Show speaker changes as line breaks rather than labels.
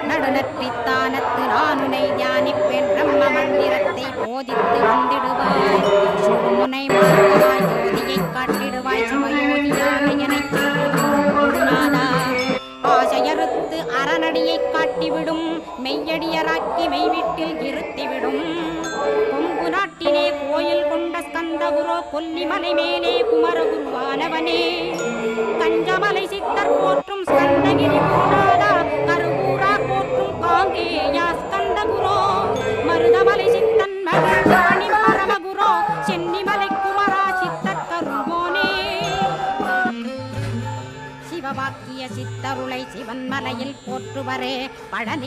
நடுநற்றித்தானத்து நானுனை தியானிப்பேன் பிரம்ம மந்திரத்தை போதித்து வந்திடுவாய் சுடுமுனை மாற்றாய் ஜோதியை காட்டிடுவாய் சிவயோதியாக எனச் குருநாதா ஆசையறுத்து அறநடியை காட்டிவிடும் மெய்யடியராக்கி மெய்வீட்டில் இருத்திவிடும் கொங்கு நாட்டிலே கோயில் கொண்ட ஸ்கந்தகுரோ கொல்லிமலை மேலே குமரகுருவானவனே கஞ்சமலை சித்தர் போற்றும் ஸ்கந்தகிரி குருநாதா கருவூரா போற்றும் காங்கேயா ஸ்கந்தகுரோ மருதமலை சித்தன் மகிழ்வாணி பரமகுரோ சென்னிமலை குமரா சித்தர் கருங்கோனே சிவவாக்கிய சித்தருளை சிவன்மலையில் போற்றுவரே பழனி